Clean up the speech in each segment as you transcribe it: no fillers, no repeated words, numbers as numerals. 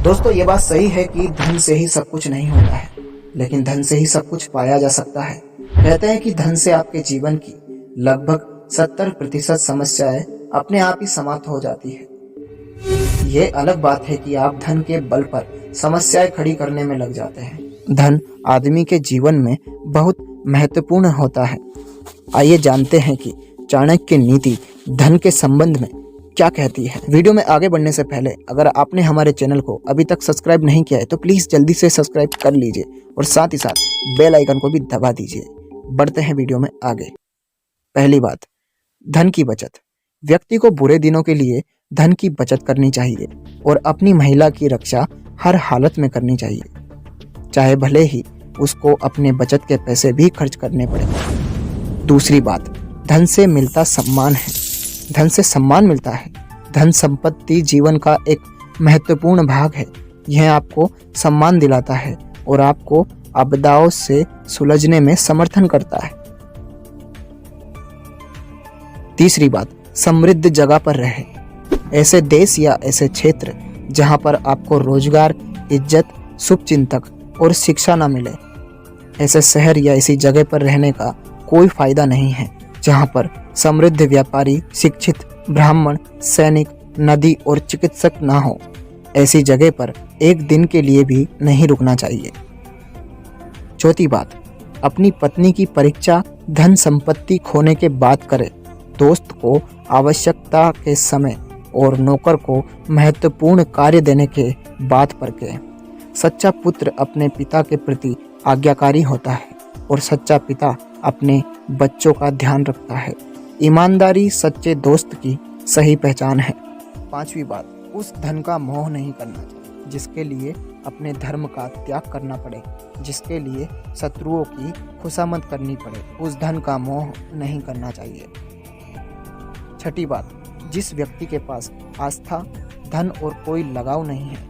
दोस्तों, ये बात सही है कि धन से ही सब कुछ नहीं होता है, लेकिन धन से ही सब कुछ पाया जा सकता है। कहते हैं कि धन से आपके जीवन की लगभग 70% समस्याएं अपने आप ही समाप्त हो जाती है। ये अलग बात है कि आप धन के बल पर समस्याएं खड़ी करने में लग जाते हैं। धन आदमी के जीवन में बहुत महत्वपूर्ण होता है। आइए जानते हैं कि चाणक्य नीति धन के संबंध में क्या कहती है। वीडियो में आगे बढ़ने से पहले अगर आपने हमारे चैनल को अभी तक सब्सक्राइब नहीं किया है तो प्लीज़ जल्दी से सब्सक्राइब कर लीजिए और साथ ही साथ बेल आइकन को भी दबा दीजिए। बढ़ते हैं वीडियो में आगे। पहली बात, धन की बचत। व्यक्ति को बुरे दिनों के लिए धन की बचत करनी चाहिए और अपनी महिला की रक्षा हर हालत में करनी चाहिए, चाहे भले ही उसको अपने बचत के पैसे भी खर्च करने पड़े। दूसरी बात, धन से मिलता सम्मान है। धन से सम्मान मिलता है। धन संपत्ति जीवन का एक महत्वपूर्ण भाग है। यह आपको सम्मान दिलाता है और आपको आपदाओं से सुलझने में समर्थन करता है। तीसरी बात, समृद्ध जगह पर रहे। ऐसे देश या ऐसे क्षेत्र जहां पर आपको रोजगार, इज्जत, शुभचिंतक और शिक्षा न मिले, ऐसे शहर या ऐसी जगह पर रहने का कोई फायदा नहीं है जहां पर समृद्ध व्यापारी, शिक्षित, ब्राह्मण, सैनिक, नदी और चिकित्सक ना हो। ऐसी जगह पर एक दिन के लिए भी नहीं रुकना चाहिए। चौथी बात, अपनी पत्नी की परीक्षा धन संपत्ति खोने के बाद करें। दोस्त को आवश्यकता के समय और नौकर को महत्वपूर्ण कार्य देने के बाद परखें। सच्चा पुत्र अपने पिता के प्रति आज्ञाकारी होता है और सच्चा पिता अपने बच्चों का ध्यान रखता है। ईमानदारी सच्चे दोस्त की सही पहचान है। पांचवी बात, उस धन का मोह नहीं करना चाहिए जिसके लिए अपने धर्म का त्याग करना पड़े, जिसके लिए शत्रुओं की खुशामद करनी पड़े। उस धन का मोह नहीं करना चाहिए। छठी बात, जिस व्यक्ति के पास आस्था, धन और कोई लगाव नहीं है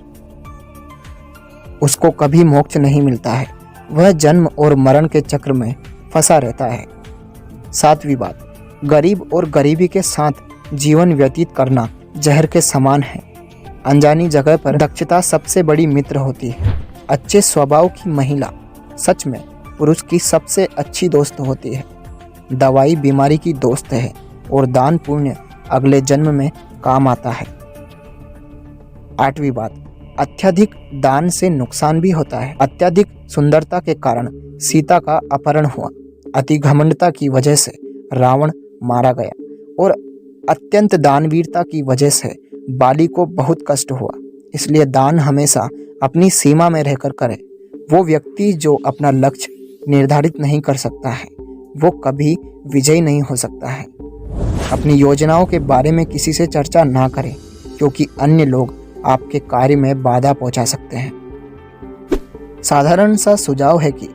उसको कभी मोक्ष नहीं मिलता है। वह जन्म और मरण के चक्र में फंसा रहता है। सातवीं बात, गरीब और गरीबी के साथ जीवन व्यतीत करना जहर के समान है। अनजानी जगह पर दक्षता सबसे बड़ी मित्र होती है। अच्छे स्वभाव की महिला सच में पुरुष की सबसे अच्छी दोस्त होती है। दवाई बीमारी की दोस्त है और दान पुण्य अगले जन्म में काम आता है। आठवीं बात, अत्यधिक दान से नुकसान भी होता है। अत्यधिक सुंदरता के कारण सीता का अपहरण हुआ। अति घमंडता की वजह से रावण मारा गया और अत्यंत दानवीरता की वजह से बाली को बहुत कष्ट हुआ। इसलिए दान हमेशा अपनी सीमा में रहकर करे। वो व्यक्ति जो अपना लक्ष्य निर्धारित नहीं कर सकता है वो कभी विजयी नहीं हो सकता है। अपनी योजनाओं के बारे में किसी से चर्चा ना करें क्योंकि अन्य लोग आपके कार्य में बाधा पहुंचा सकते हैं। साधारण सा सुझाव है कि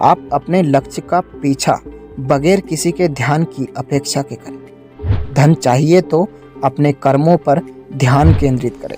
आप अपने लक्ष्य का पीछा बगैर किसी के ध्यान की अपेक्षा के करें। धन चाहिए तो अपने कर्मों पर ध्यान केंद्रित करें।